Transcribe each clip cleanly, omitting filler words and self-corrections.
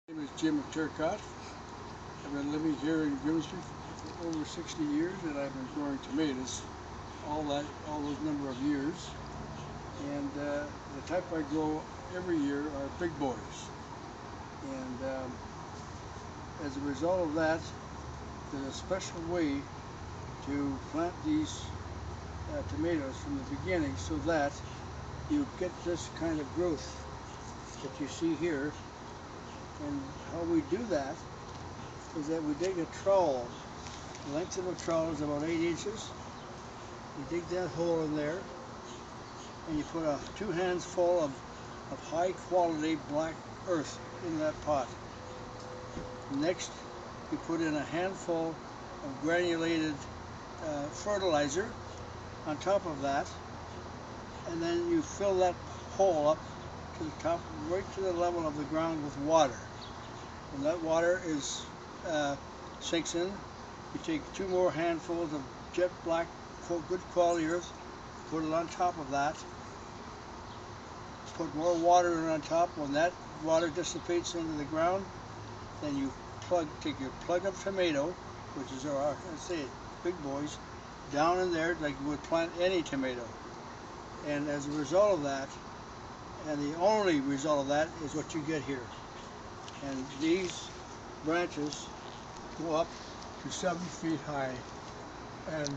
My name is Jim McTurcott. I've been living here in Grimsby for over 60 years, and I've been growing tomatoes all those number of years. And the type I grow every year are big boys. And as a result of that, there's a special way to plant these tomatoes from the beginning so that you get this kind of growth that you see here. And how we do that is that we dig a trowel. The length of a trowel is about 8 inches. You dig that hole in there, and you put 2 hands full of high quality black earth in that pot. Next, you put in a handful of granulated fertilizer on top of that, and then you fill that hole up to the top, right to the level of the ground with water. When that water sinks in, you take 2 more handfuls of jet black, good quality earth, put it on top of that, put more water in on top. When that water dissipates into the ground, then you take your plug-up tomato, which is our, let's say, big boys, down in there like you would plant any tomato. And as a result of that, and the only result of that is what you get here. And these branches go up to 7 feet high. And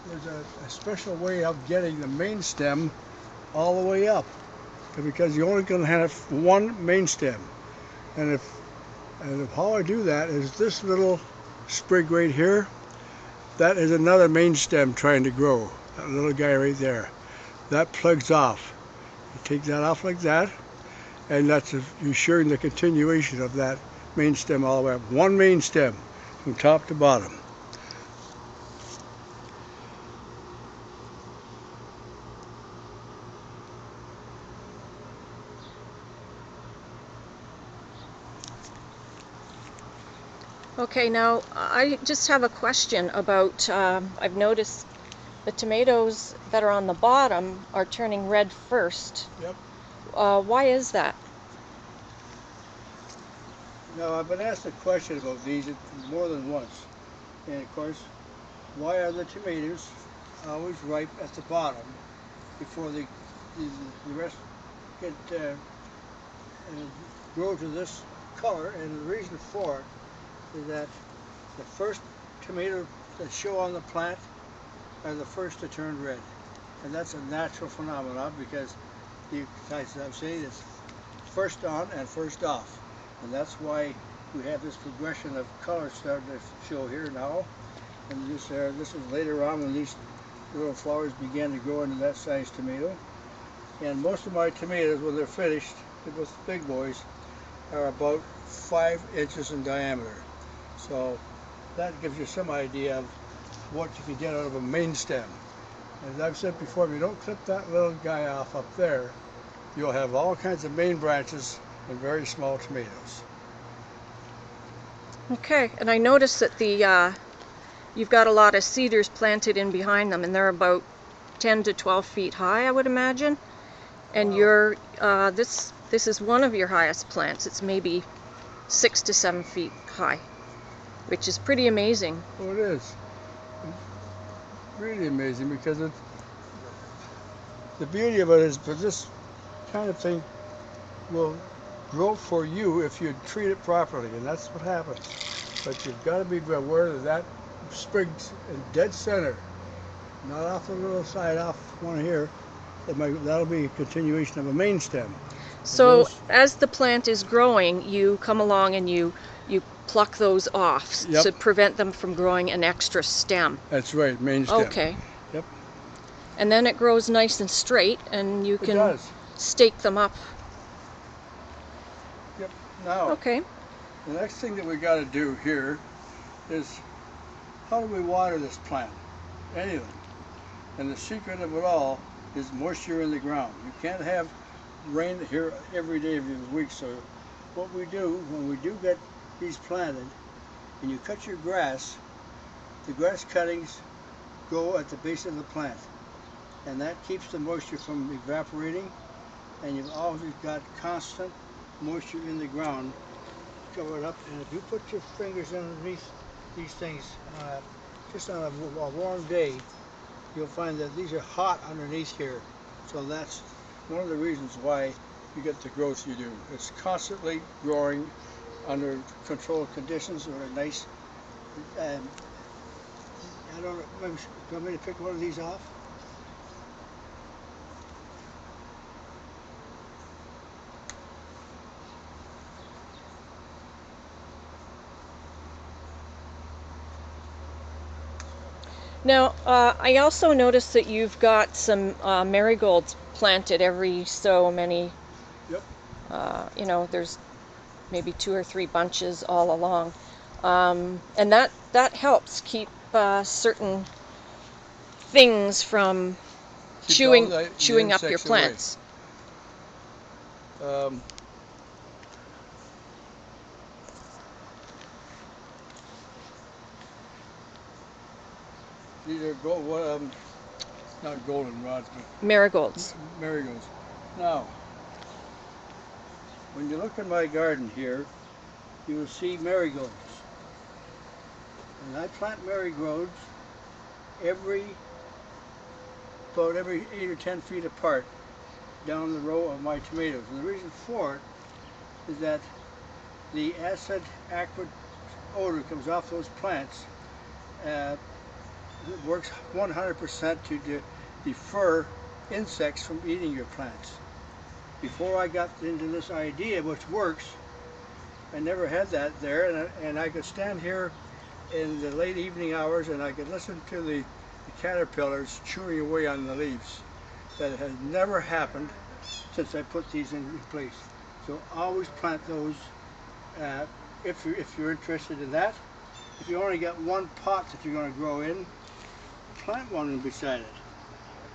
there's a special way of getting the main stem all the way up, because you're only going to have one main stem. And how I do that is this little sprig right here. That is another main stem trying to grow. That little guy right there. That plugs off. You take that off like that, and that's ensuring the continuation of that main stem all the way up. One main stem from top to bottom. Okay, now I just have a question about, I've noticed the tomatoes that are on the bottom are turning red first. Yep. Why is that? Now, I've been asked a question about these more than once. And of course, why are the tomatoes always ripe at the bottom before the rest get grow to this color? And the reason for it is that the first tomato that show on the plant are the first to turn red. And that's a natural phenomenon, because as I'm saying, it's first on and first off. And that's why we have this progression of color starting to show here now. And this is later on when these little flowers began to grow into that size tomato. And most of my tomatoes, when they're finished with big boys, are about 5 inches in diameter. So that gives you some idea of what you can get out of a main stem. As I've said before, if you don't clip that little guy off up there, you'll have all kinds of main branches and very small tomatoes. Okay, and I noticed that you've got a lot of cedars planted in behind them, and they're about 10 to 12 feet high, I would imagine. And Wow. this is one of your highest plants. It's maybe 6 to 7 feet high, which is pretty amazing. Oh, it is. It's really amazing, because the beauty of it is that this kind of thing will grow for you if you treat it properly, and that's what happens. But you've got to be aware that sprig's in dead center, not off the little side, off one here. That'll be a continuation of a main stem. So as the plant is growing, you come along and you pluck those off. Yep. To prevent them from growing an extra stem. That's right, main stem. Okay. Yep. And then it grows nice and straight, and you can does. stake them up. Yep. Now, Okay. the next thing that we got to do here is, how do we water this plant? Anything. And the secret of it all is moisture in the ground. You can't have rain here every day of the week. So what we do when we do get these planted, and you cut your grass, the grass cuttings go at the base of the plant, and that keeps the moisture from evaporating, and you've always got constant moisture in the ground, cover it up, and if you put your fingers underneath these things just on a warm day, you'll find that these are hot underneath here. So that's one of the reasons why you get the growth you do. It's constantly growing under controlled conditions or a nice, I don't know, maybe, do you want me to pick one of these off? Now, I also noticed that you've got some marigolds planted every so many. Yep. You know, there's maybe 2 or 3 bunches all along, and that helps keep certain things from Keeps all chewing the chewing up your insects away. plants. These are not goldenrods, but Marigolds. marigolds. Now, when you look in my garden here, you will see marigolds. And I plant marigolds about every 8 or 10 feet apart down the row of my tomatoes. And the reason for it is that the acrid odor comes off those plants. It works 100% to defer insects from eating your plants. Before I got into this idea, which works, I never had that there, and I could stand here in the late evening hours and I could listen to the caterpillars chewing away on the leaves. That has never happened since I put these in place. So always plant those if you're interested in that. If you only got one pot that you're going to grow in, plant one in beside it.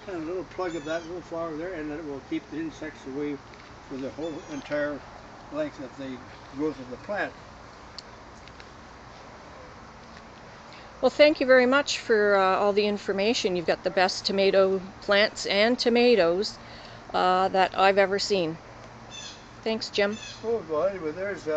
Kind of a little plug of that little flower there, and it will keep the insects away for the whole entire length of the growth of the plant. Well, thank you very much for all the information. You've got the best tomato plants and tomatoes that I've ever seen. Thanks, Jim. Oh, well, anyway, there's